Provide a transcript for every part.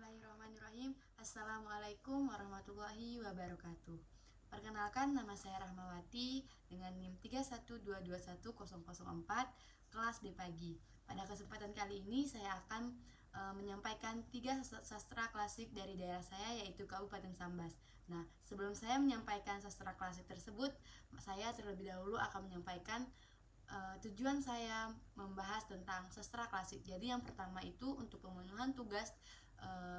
Bismillahirrahmanirrahim. Assalamualaikum warahmatullahi wabarakatuh. Perkenalkan, nama saya Rahmawati dengan NIM 312211004 kelas D pagi. Pada kesempatan kali ini saya akan menyampaikan 3 sastra klasik dari daerah saya, yaitu Kabupaten Sambas. Nah, sebelum saya menyampaikan sastra klasik tersebut, saya terlebih dahulu akan menyampaikan tujuan saya membahas tentang sastra klasik. Jadi yang pertama itu untuk pemenuhan tugas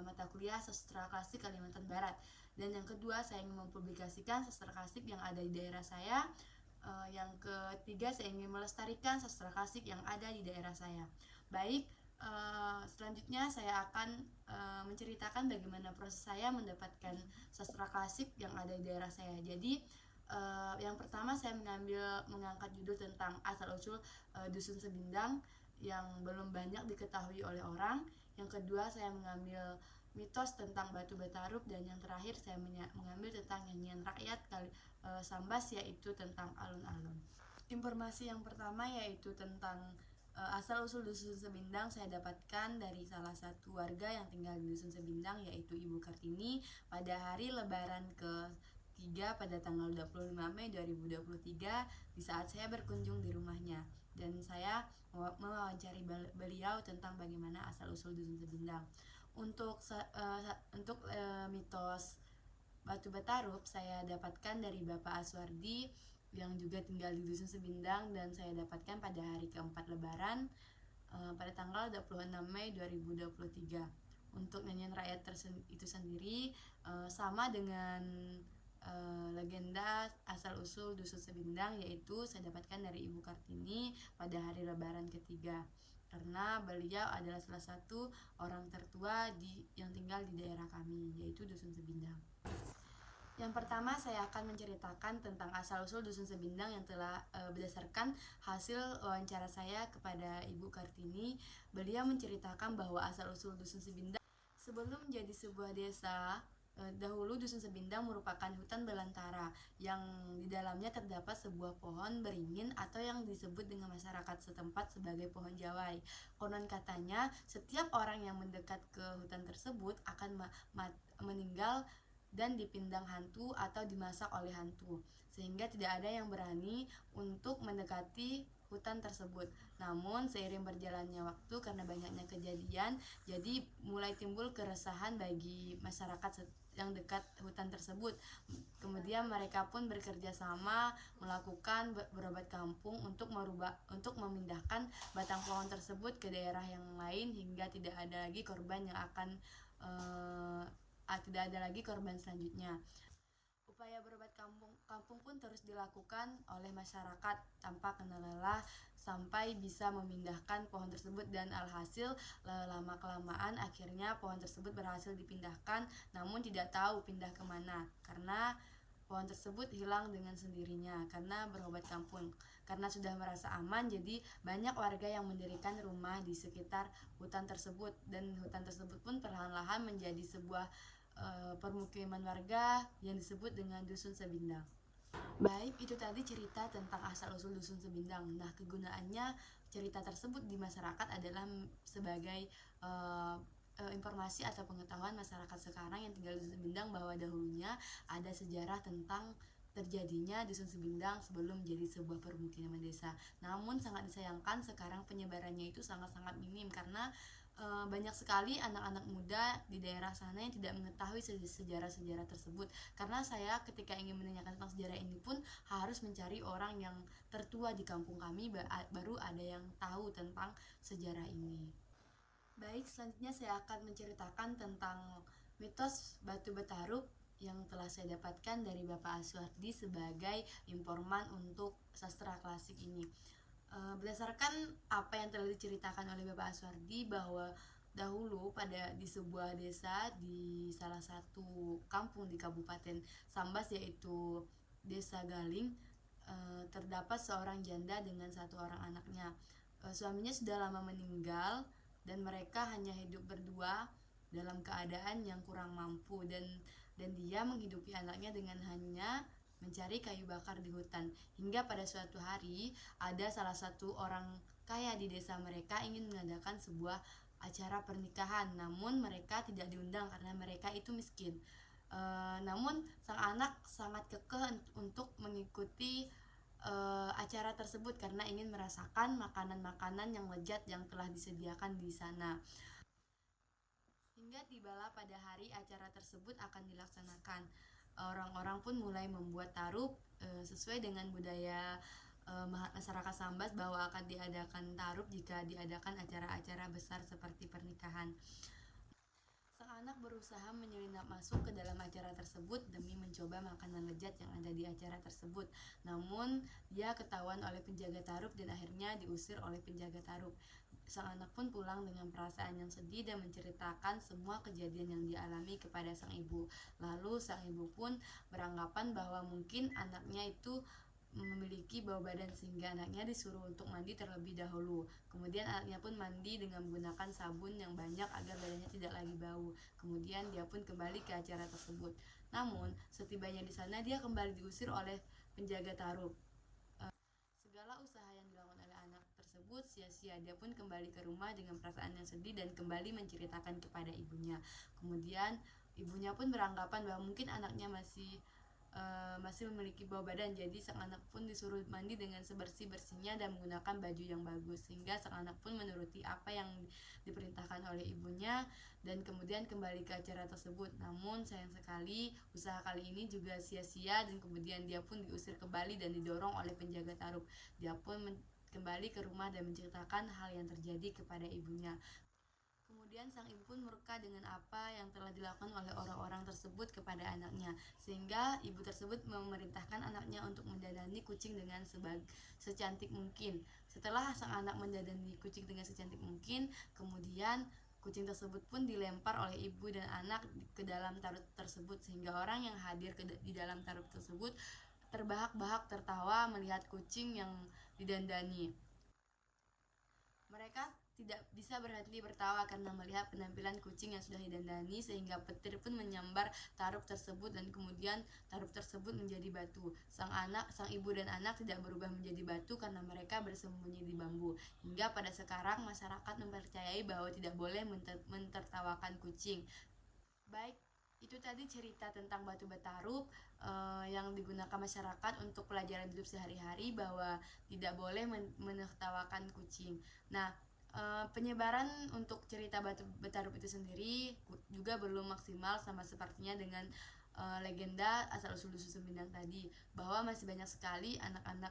mata kuliah sastra klasik Kalimantan Barat, dan yang kedua saya ingin mempublikasikan sastra klasik yang ada di daerah saya. Yang ketiga saya ingin melestarikan sastra klasik yang ada di daerah saya. Baik, selanjutnya saya akan menceritakan bagaimana proses saya mendapatkan sastra klasik yang ada di daerah saya. Jadi yang pertama saya mengangkat judul tentang asal-usul Dusun Sebindang yang belum banyak diketahui oleh orang. Yang kedua saya mengambil mitos tentang Batu Batarup, dan yang terakhir saya mengambil tentang nyanyian rakyat Sambas, yaitu tentang alun-alun. Informasi yang pertama yaitu tentang asal-usul Dusun Sebindang saya dapatkan dari salah satu warga yang tinggal di Dusun Sebindang, yaitu Ibu Kartini, pada hari Lebaran pada tanggal 25 Mei 2023 di saat saya berkunjung di rumahnya, dan saya mewawancari beliau tentang bagaimana asal-usul Dusun Sebindang. Untuk mitos Batu Batarup saya dapatkan dari Bapak Aswardi yang juga tinggal di Dusun Sebindang, dan saya dapatkan pada hari keempat Lebaran pada tanggal 26 Mei 2023. Untuk nyanyian rakyat itu sendiri sama dengan legenda asal-usul Dusun Sebindang, yaitu saya dapatkan dari Ibu Kartini pada hari Lebaran ketiga, karena beliau adalah salah satu orang tertua yang tinggal di daerah kami, yaitu Dusun Sebindang. Yang pertama saya akan menceritakan tentang asal-usul Dusun Sebindang yang telah berdasarkan hasil wawancara saya kepada Ibu Kartini. Beliau menceritakan bahwa asal-usul Dusun Sebindang sebelum menjadi sebuah desa, dahulu Dusun Sebindang merupakan hutan belantara yang di dalamnya terdapat sebuah pohon beringin atau yang disebut dengan masyarakat setempat sebagai pohon jawai. Konon katanya setiap orang yang mendekat ke hutan tersebut akan meninggal dan dipindang hantu atau dimasak oleh hantu, sehingga tidak ada yang berani untuk mendekati hutan tersebut. Namun seiring berjalannya waktu, karena banyaknya kejadian, jadi mulai timbul keresahan bagi masyarakat yang dekat hutan tersebut. Kemudian mereka pun bekerja sama melakukan berobat kampung untuk memindahkan batang pohon tersebut ke daerah yang lain, hingga tidak ada lagi korban selanjutnya. Upaya berobat kampung pun terus dilakukan oleh masyarakat tanpa kenal lelah sampai bisa memindahkan pohon tersebut, dan alhasil lama kelamaan akhirnya pohon tersebut berhasil dipindahkan, namun tidak tahu pindah kemana karena pohon tersebut hilang dengan sendirinya karena berobat kampung. Karena sudah merasa aman, jadi banyak warga yang mendirikan rumah di sekitar hutan tersebut, dan hutan tersebut pun perlahan-lahan menjadi sebuah permukiman warga yang disebut dengan Dusun Sebindang. Baik, itu tadi cerita tentang asal-usul Dusun Sebindang. Nah, kegunaannya cerita tersebut di masyarakat adalah sebagai informasi atau pengetahuan masyarakat sekarang yang tinggal di Dusun Sebindang bahwa dahulunya ada sejarah tentang terjadinya Dusun Sebindang sebelum menjadi sebuah permukiman desa. Namun sangat disayangkan sekarang penyebarannya itu sangat-sangat minim, karena banyak sekali anak-anak muda di daerah sana yang tidak mengetahui sejarah-sejarah tersebut. Karena saya ketika ingin menanyakan tentang sejarah ini pun harus mencari orang yang tertua di kampung kami, baru ada yang tahu tentang sejarah ini. Baik, selanjutnya saya akan menceritakan tentang mitos Batu Batarup yang telah saya dapatkan dari Bapak Aswardi sebagai informan untuk sastra klasik ini. Berdasarkan apa yang telah diceritakan oleh Bapak Aswardi, bahwa dahulu di sebuah desa di salah satu kampung di Kabupaten Sambas, yaitu Desa Galing, terdapat seorang janda dengan satu orang anaknya. Suaminya sudah lama meninggal dan mereka hanya hidup berdua dalam keadaan yang kurang mampu, dan dia menghidupi anaknya dengan hanya mencari kayu bakar di hutan. Hingga pada suatu hari ada salah satu orang kaya di desa mereka ingin mengadakan sebuah acara pernikahan, namun mereka tidak diundang karena mereka itu miskin. Namun sang anak sangat kekeh untuk mengikuti acara tersebut karena ingin merasakan makanan-makanan yang lezat yang telah disediakan di sana. Hingga tibalah pada hari acara tersebut akan dilaksanakan. Orang-orang pun mulai membuat tarup sesuai dengan budaya masyarakat Sambas bahwa akan diadakan tarup jika diadakan acara-acara besar seperti pernikahan. Sang anak berusaha menyelinap masuk ke dalam acara tersebut demi mencoba makanan lezat yang ada di acara tersebut. Namun, dia ketahuan oleh penjaga tarup dan akhirnya diusir oleh penjaga tarup. Sang anak pun pulang dengan perasaan yang sedih dan menceritakan semua kejadian yang dialami kepada sang ibu. Lalu sang ibu pun beranggapan bahwa mungkin anaknya itu memiliki bau badan sehingga anaknya disuruh untuk mandi terlebih dahulu. Kemudian anaknya pun mandi dengan menggunakan sabun yang banyak agar badannya tidak lagi bau. Kemudian dia pun kembali ke acara tersebut. Namun, setibanya di sana dia kembali diusir oleh penjaga tarup. Segala usaha yang dilakukan oleh anak tersebut sia-sia. Dia pun kembali ke rumah dengan perasaan yang sedih dan kembali menceritakan kepada ibunya. Kemudian ibunya pun beranggapan bahwa mungkin anaknya masih memiliki bau badan, jadi sang anak pun disuruh mandi dengan sebersih-bersihnya dan menggunakan baju yang bagus, sehingga sang anak pun menuruti apa yang diperintahkan oleh ibunya dan kemudian kembali ke acara tersebut. Namun sayang sekali usaha kali ini juga sia-sia dan kemudian dia pun diusir kembali dan didorong oleh penjaga tarup. Dia pun kembali ke rumah dan menceritakan hal yang terjadi kepada ibunya. Kemudian sang ibu pun murka dengan apa yang telah dilakukan oleh orang-orang tersebut kepada anaknya, sehingga ibu tersebut memerintahkan anaknya untuk mendadani kucing dengan secantik mungkin. Setelah sang anak mendadani kucing dengan secantik mungkin, kemudian kucing tersebut pun dilempar oleh ibu dan anak ke dalam tarup tersebut, sehingga orang yang hadir di dalam tarup tersebut terbahak-bahak tertawa melihat kucing yang didandani. Mereka tidak bisa berhenti bertawa karena melihat penampilan kucing yang sudah didandani, sehingga petir pun menyambar tarup tersebut dan kemudian tarup tersebut menjadi batu. Sang ibu dan anak tidak berubah menjadi batu karena mereka bersembunyi di bambu. Hingga pada sekarang masyarakat mempercayai bahwa tidak boleh mentertawakan kucing. Baik, itu tadi cerita tentang batu batarup yang digunakan masyarakat untuk pelajaran hidup sehari-hari bahwa tidak boleh menertawakan kucing. Nah, penyebaran untuk cerita batu batarup itu sendiri juga belum maksimal, sama sepertinya dengan legenda asal usul dusun Sumedang tadi, bahwa masih banyak sekali anak-anak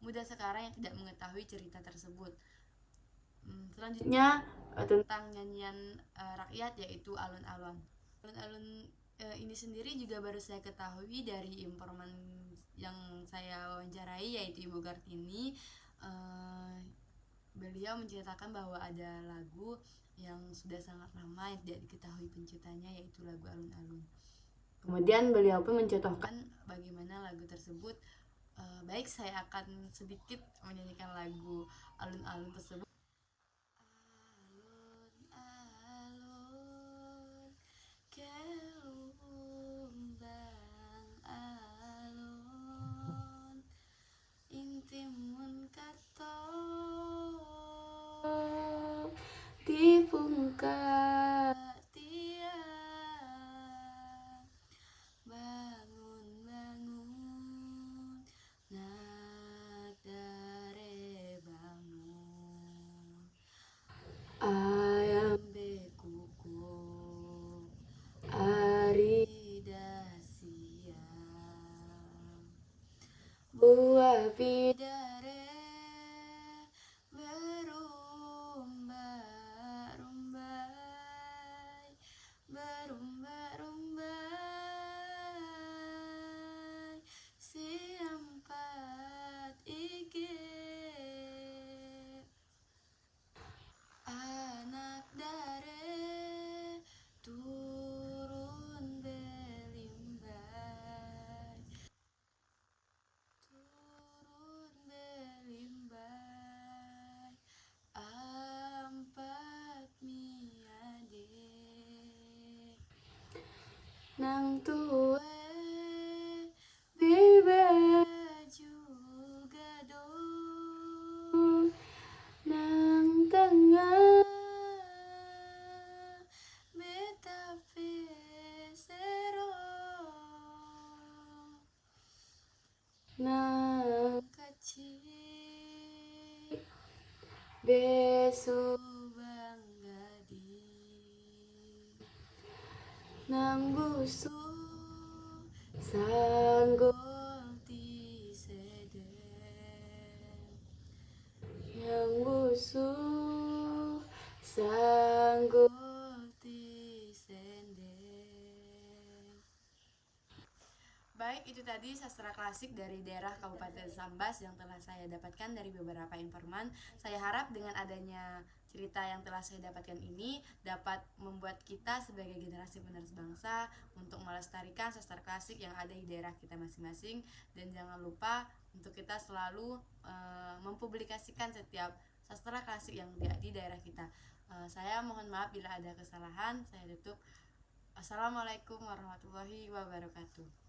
muda sekarang yang tidak mengetahui cerita tersebut. Selanjutnya tentang nyanyian rakyat, yaitu alun-alun. Alun-alun ini sendiri juga baru saya ketahui dari informan yang saya wawancarai, yaitu Ibu Kartini. Beliau menceritakan bahwa ada lagu yang sudah sangat lama yang tidak diketahui penciptanya, yaitu lagu alun-alun. Kemudian beliau pun mencontohkan bagaimana lagu tersebut. Baik, saya akan sedikit menyanyikan lagu alun-alun tersebut. Timun kato dipungka tia bangun bangun nak dare bangun ayam bekuku arida siang buah bidare berumbai-rumbai berumbai-rumbai si empat ige anak dare turun belimbai ampat miade nang tuwe berbaju gadung nang tengah Besu bangga di nang busu sanggol ti seden yang busu sanggol ti senden. Baik, itu tadi sastra klasik dari daerah Kabupaten Sambas yang telah saya dapatkan dari beberapa informan. Saya harap dengan adanya cerita yang telah saya dapatkan ini dapat membuat kita sebagai generasi penerus bangsa untuk melestarikan sastra klasik yang ada di daerah kita masing-masing. Dan jangan lupa untuk kita selalu mempublikasikan setiap sastra klasik yang di daerah kita. Saya mohon maaf bila ada kesalahan. Saya tutup. Assalamualaikum warahmatullahi wabarakatuh.